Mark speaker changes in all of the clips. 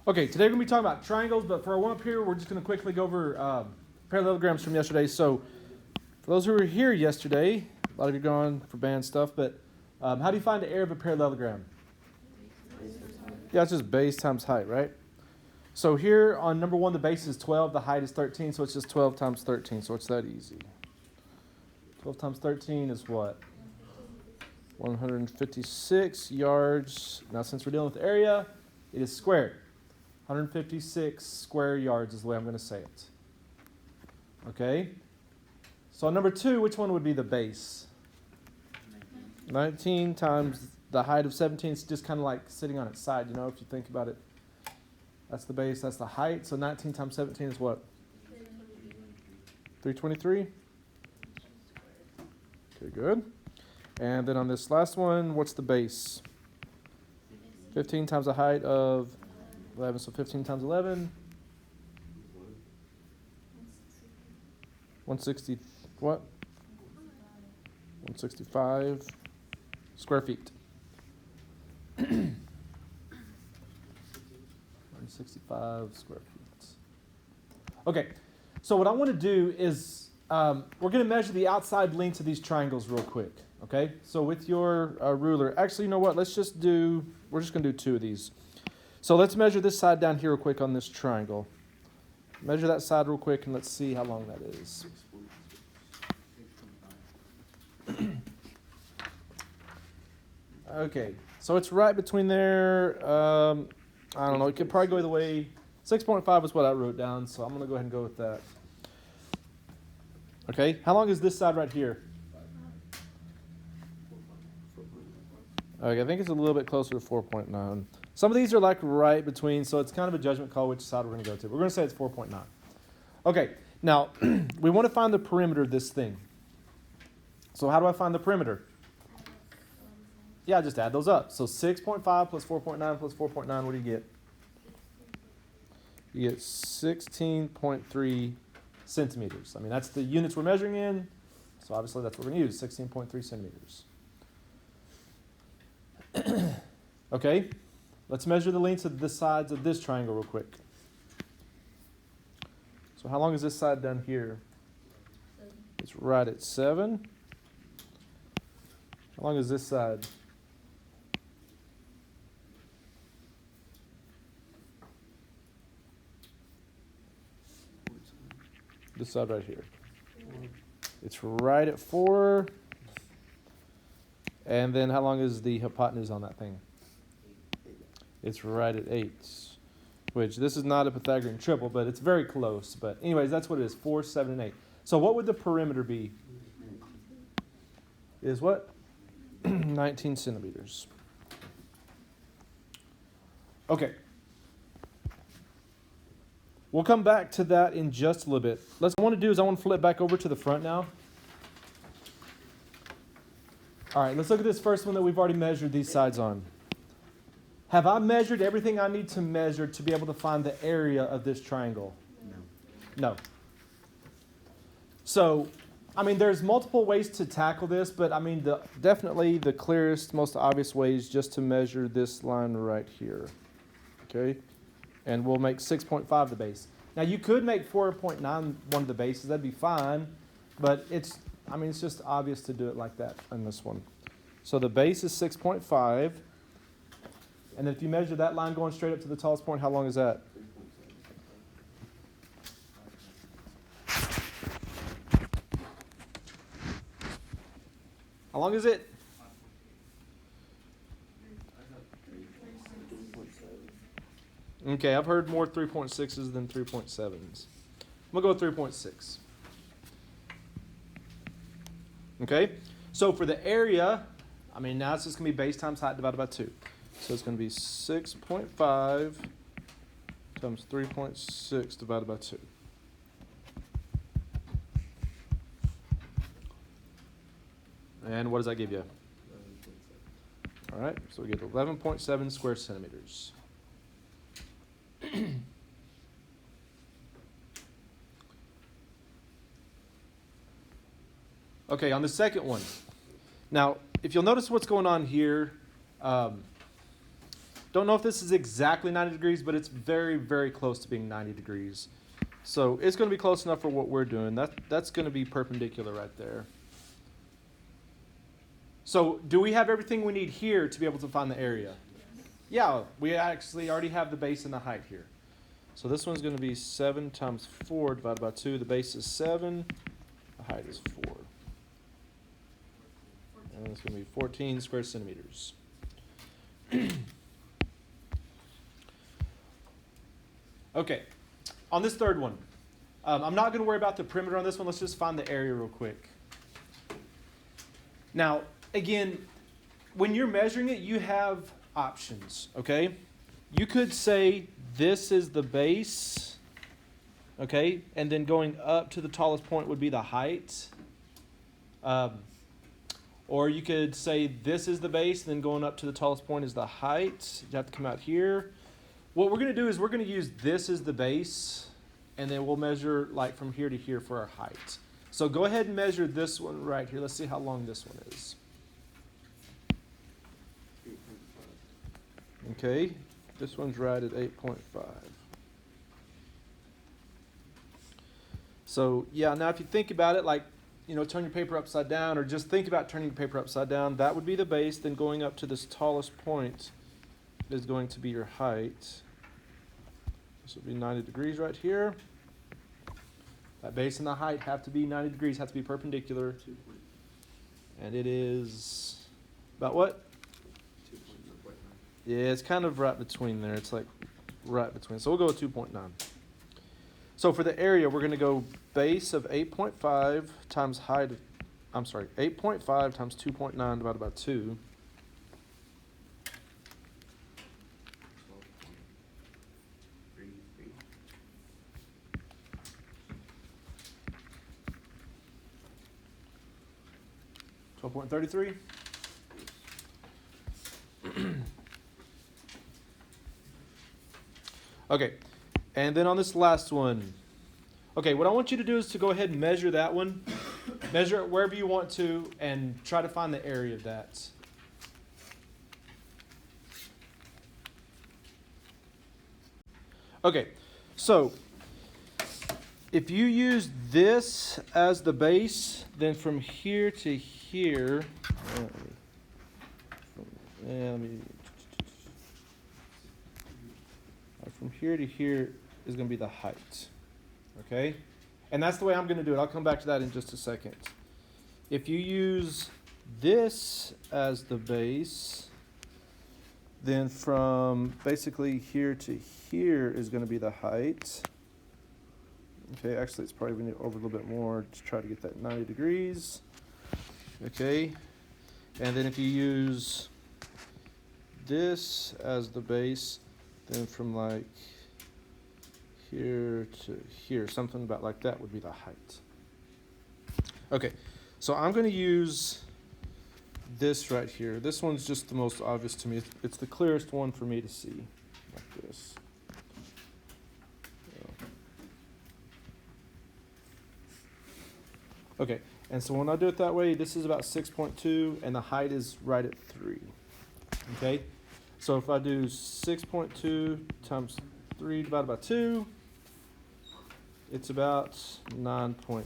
Speaker 1: Okay, today we're going to be talking about triangles, but for our one up here, we're just going to quickly go over parallelograms from yesterday. So, for those who were here yesterday, a lot of you gone for band stuff, but how do you find the area of a parallelogram? Yeah, it's just base times height, right? So here on number one, the base is 12, the height is 13, so it's just 12 times 13, so it's that easy. 12 times 13 is what? 156 yards. Now, since we're dealing with area, it is squared. 156 square yards is the way I'm going to say it. Okay? So on number two, which one would be the base? 19 times the height of 17. It's just kind of like sitting on its side, you know, if you think about it. That's the base, that's the height. So 19 times 17 is what? 323? Okay, good. And then on this last one, what's the base? 15 times the height of 11, so 15 times 11. 160, what? 165 square feet. 165 square feet. Okay, so what I want to do is we're going to measure the outside lengths of these triangles real quick. Okay, so with your ruler, actually, you know what? We're just going to do two of these. So let's measure this side down here real quick on this triangle. Measure that side real quick and let's see how long that is. Okay, so it's right between there. I don't know, it could probably go either way. 6.5 is what I wrote down, so I'm going to go ahead and go with that. Okay, how long is this side right here? Okay, I think it's a little bit closer to 4.9. Some of these are like right between, so it's kind of a judgment call which side we're going to go to. We're going to say it's 4.9. Okay, now we want to find the perimeter of this thing. So how do I find the perimeter? Yeah, just add those up. So 6.5 plus 4.9 plus 4.9, what do you get? You get 16.3 centimeters. I mean, that's the units we're measuring in, so obviously that's what we're going to use, 16.3 centimeters. Okay, let's measure the lengths of the sides of this triangle real quick. So how long is this side down here? It's right at 7. How long is this side? This side right here. It's right at 4. And then how long is the hypotenuse on that thing? It's right at 8. Which, this is not a Pythagorean triple, but it's very close. But anyways, that's what it is, 4, 7, and 8. So what would the perimeter be? Is what? 19 centimeters. Okay. We'll come back to that in just a little bit. What I want to do is I want to flip back over to the front now. All right, let's look at this first one that we've already measured these sides on. Have I measured everything I need to measure to be able to find the area of this triangle? No. So, I mean, there's multiple ways to tackle this, but I mean, definitely the clearest, most obvious way is just to measure this line right here. Okay? And we'll make 6.5 the base. Now, you could make 4.9 one of the bases. That'd be fine, but it's just obvious to do it like that on this one. So the base is 6.5. And then if you measure that line going straight up to the tallest point, how long is that? How long is it? Okay, I've heard more 3.6s than 3.7s. I'm going to go with 3.6. Okay, so for the area, now it's just going to be base times height divided by 2. So it's going to be 6.5 times 3.6 divided by 2. And what does that give you? All right, so we get 11.7 square centimeters. Okay, on the second one. Now, if you'll notice what's going on here, Don't know if this is exactly 90 degrees, but it's very, very close to being 90 degrees. So it's going to be close enough for what we're doing. That's going to be perpendicular right there. So do we have everything we need here to be able to find the area? Yeah, we actually already have the base and the height here. So this one's going to be 7 times 4 divided by 2. The base is 7. The height is 4. And it's going to be 14 square centimeters. Okay, on this third one, I'm not going to worry about the perimeter on this one. Let's just find the area real quick. Now, again, when you're measuring it, you have options, okay? You could say this is the base, okay? And then going up to the tallest point would be the height. Or you could say this is the base, and then going up to the tallest point is the height. You have to come out here. What we're going to do is we're going to use this as the base, and then we'll measure like from here to here for our height. So go ahead and measure this one right here. Let's see how long this one is. Okay, this one's right at 8.5. So yeah, now if you think about it, like, you know, turn your paper upside down, or just think about turning your paper upside down, that would be the base. Then going up to this tallest point is going to be your height. This will be 90 degrees right here. That base and the height have to be 90 degrees, have to be perpendicular. And it is about what? Yeah, it's kind of right between there. It's like right between. So we'll go with 2.9. So for the area, we're going to go base of 8.5 times height of, 8.5 times 2.9 divided by 2. 12.33. Okay, and then on this last one, okay, what I want you to do is to go ahead and measure that one. Measure it wherever you want to and try to find the area of that. Okay, so if you use this as the base, then from here to here, from here to here is going to be the height. Okay? And that's the way I'm going to do it. I'll come back to that in just a second. If you use this as the base, then from basically here to here is going to be the height. Okay, actually it's probably going to over a little bit more to try to get that 90 degrees. Okay, and then if you use this as the base, then from like here to here, something about like that would be the height. Okay, so I'm going to use this right here. This one's just the most obvious to me. It's the clearest one for me to see, like this. Okay, and so when I do it that way, this is about 6.2, and the height is right at 3. Okay, so if I do 6.2 times 3 divided by 2, it's about 9.3.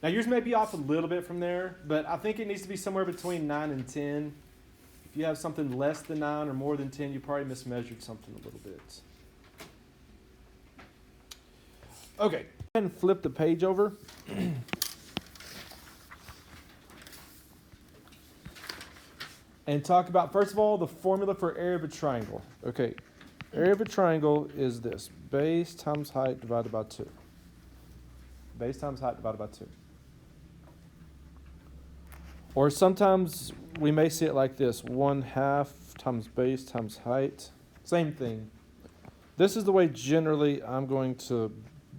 Speaker 1: Now yours may be off a little bit from there, but I think it needs to be somewhere between 9 and 10. If you have something less than 9 or more than 10, you probably mismeasured something a little bit. Okay, and flip the page over. And talk about, first of all, the formula for area of a triangle. Okay, area of a triangle is this: base times height divided by 2. Base times height divided by 2. Or sometimes we may see it like this: 1/2 times base times height. Same thing. This is the way generally I'm going to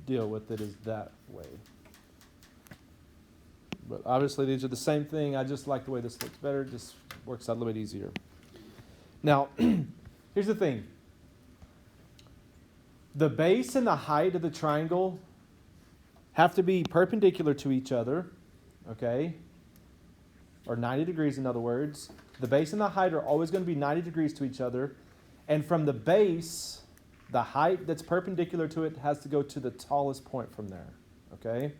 Speaker 1: deal with it, is that way. But obviously these are the same thing. I just like the way this looks better. It just works out a little bit easier. Now, here's the thing. The base and the height of the triangle have to be perpendicular to each other, okay? or 90 degrees in other words. The base and the height are always going to be 90 degrees to each other. And from the base, the height that's perpendicular to it has to go to the tallest point from there. Okay?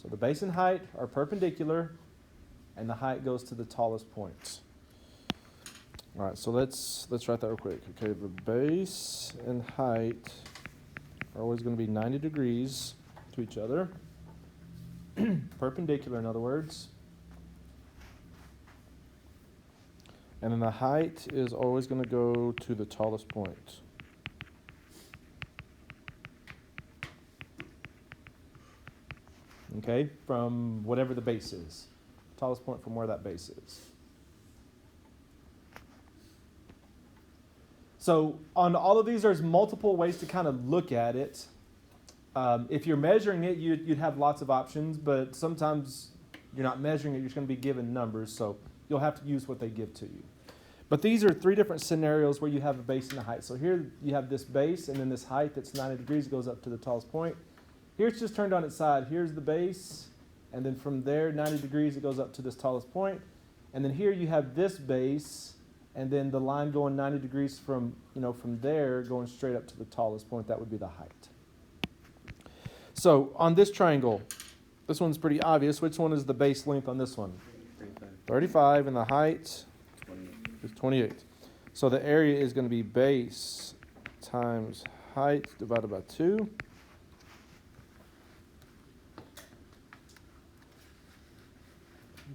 Speaker 1: So the base and height are perpendicular, and the height goes to the tallest point. All right, so let's write that real quick. Okay, the base and height are always going to be 90 degrees to each other. Perpendicular, in other words. And then the height is always going to go to the tallest point. Okay, from whatever the base is. Tallest point from where that base is. So on all of these, there's multiple ways to kind of look at it. If you're measuring it, you'd have lots of options, but sometimes you're not measuring it, you're just going to be given numbers, so you'll have to use what they give to you. But these are three different scenarios where you have a base and a height. So here you have this base, and then this height that's 90 degrees goes up to the tallest point. Here it's just turned on its side. Here's the base, and then from there, 90 degrees, it goes up to this tallest point. And then here you have this base, and then the line going 90 degrees from there going straight up to the tallest point. That would be the height. So on this triangle, this one's pretty obvious. Which one is the base length on this one? 35, and the height is 28. So the area is going to be base times height divided by 2.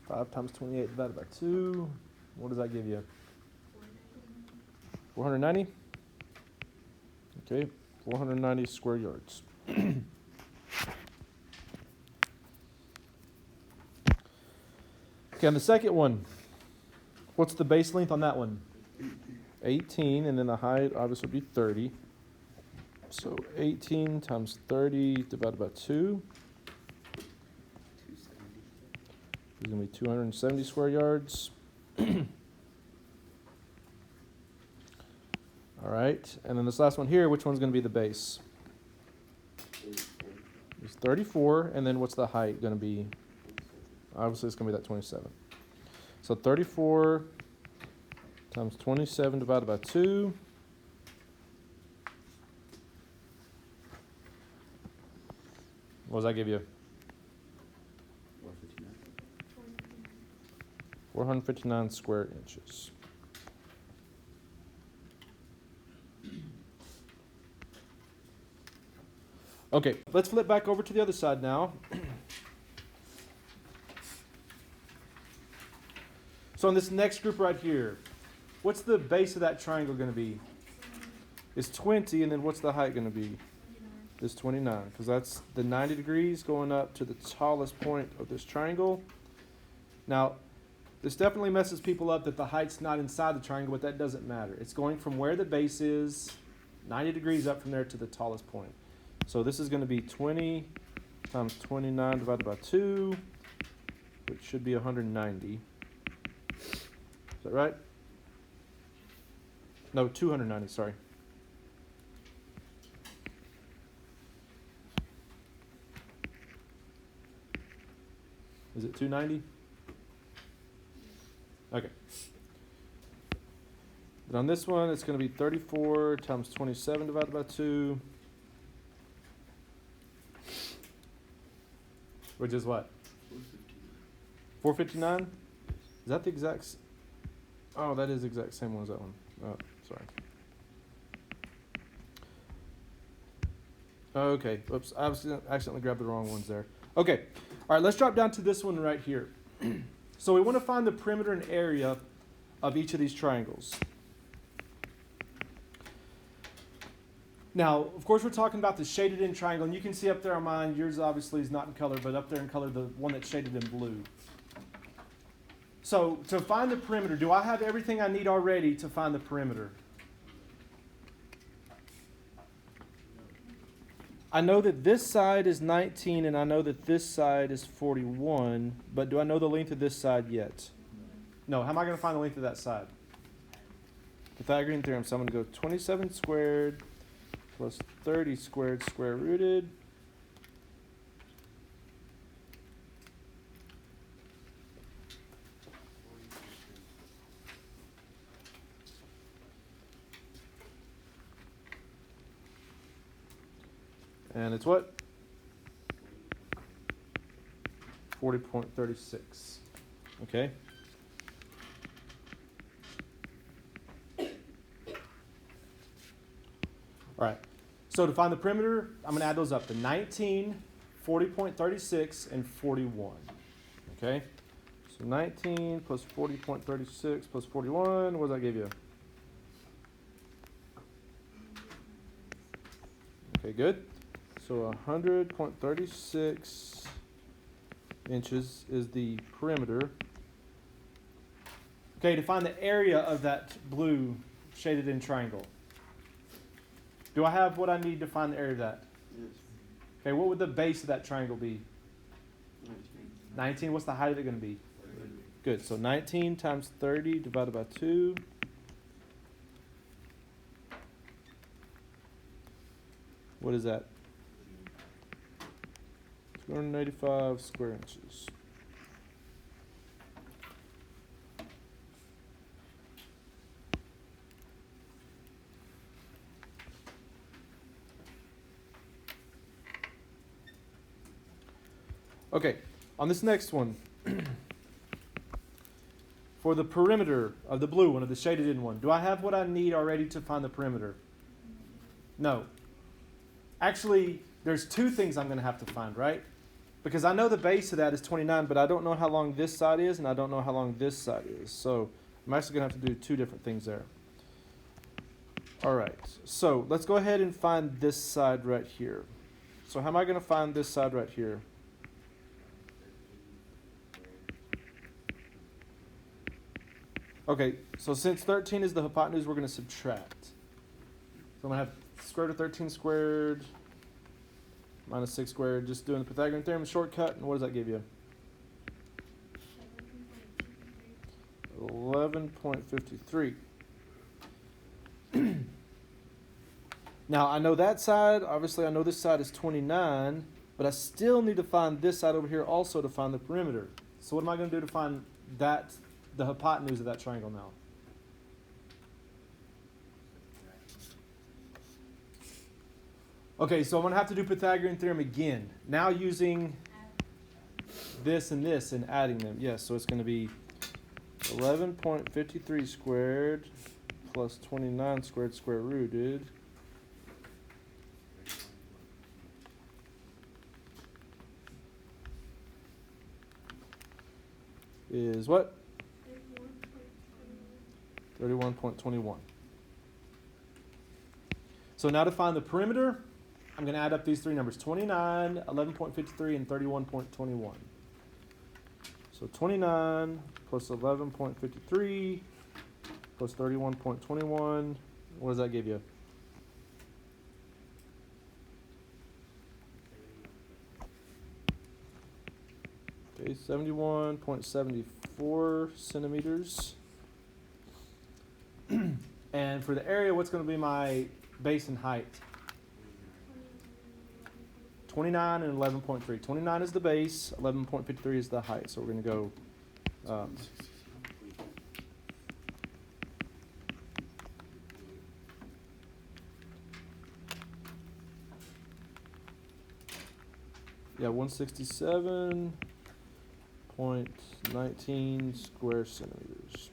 Speaker 1: Five times 28 divided by 2. What does that give you? 490? Okay, 490 square yards. Okay, on the second one, what's the base length on that one? 18, and then the height obviously would be 30. So 18 times 30 divided by 2 is going to be 270 square yards. All right, and then this last one here, which one's going to be the base? It's 34, and then what's the height going to be? Obviously, it's going to be that 27. So 34 times 27 divided by 2. What does that give you? 459 square inches. Okay, let's flip back over to the other side now. So in this next group right here, what's the base of that triangle going to be? It's 20, and then what's the height going to be? It's 29, because that's the 90 degrees going up to the tallest point of this triangle. Now, this definitely messes people up that the height's not inside the triangle, but that doesn't matter. It's going from where the base is, 90 degrees up from there to the tallest point. So this is going to be 20 times 29 divided by 2, which should be 190. Is that right? No, 290, sorry. Is it 290? Okay. Then on this one, it's going to be 34 times 27 divided by 2. Which is what? 459? Is that the exact... Oh, that is the exact same one as that one. Oh, sorry. Okay, oops, I accidentally grabbed the wrong ones there. Okay, all right, let's drop down to this one right here. So we want to find the perimeter and area of each of these triangles. Now, of course, we're talking about the shaded in triangle, and you can see up there on mine, yours obviously is not in color, but up there in color, the one that's shaded in blue. So to find the perimeter, do I have everything I need already to find the perimeter? I know that this side is 19, and I know that this side is 41, but do I know the length of this side yet? No. How am I going to find the length of that side? Pythagorean Theorem. So I'm going to go 27 squared plus 30 squared square rooted. And it's what? 40.36. Okay. All right. So to find the perimeter, I'm going to add those up. The 19, 40.36, and 41. Okay. So 19 plus 40.36 plus 41. What does that give you? Okay, good. So 100.36 inches is the perimeter. Okay, to find the area of that blue shaded in triangle. Do I have what I need to find the area of that?
Speaker 2: Yes.
Speaker 1: Okay, what would the base of that triangle be? 19. What's the height of it going to be?
Speaker 2: 30.
Speaker 1: Good. So 19 times 30 divided by 2. What is that? 285 square inches. Okay, on this next one, for the perimeter of the blue one, of the shaded in one, do I have what I need already to find the perimeter? No. Actually, there's two things I'm going to have to find, right? Because I know the base of that is 29, but I don't know how long this side is, and I don't know how long this side is. So I'm actually going to have to do two different things there. All right, so let's go ahead and find this side right here. So how am I going to find this side right here? Okay, so since 13 is the hypotenuse, we're going to subtract. So I'm going to have square root of 13 squared minus 6 squared. Just doing the Pythagorean Theorem shortcut. And what does that give you? 11.53. Now, I know that side. Obviously, I know this side is 29. But I still need to find this side over here also to find the perimeter. So what am I going to do to find that, the hypotenuse of that triangle now? Okay, so I'm going to have to do Pythagorean Theorem again. Now using this and adding them. Yes, so it's going to be 11.53 squared plus 29 squared square rooted is what? 31.21. So now to find the perimeter, I'm going to add up these three numbers, 29, 11.53, and 31.21. So 29 plus 11.53 plus 31.21, what does that give you? Okay, 71.74 centimeters. And for the area, what's going to be my base and height? 29 and 11.3. 29 is the base, 11.53 is the height. So we're going to go yeah, 167.19 square centimeters.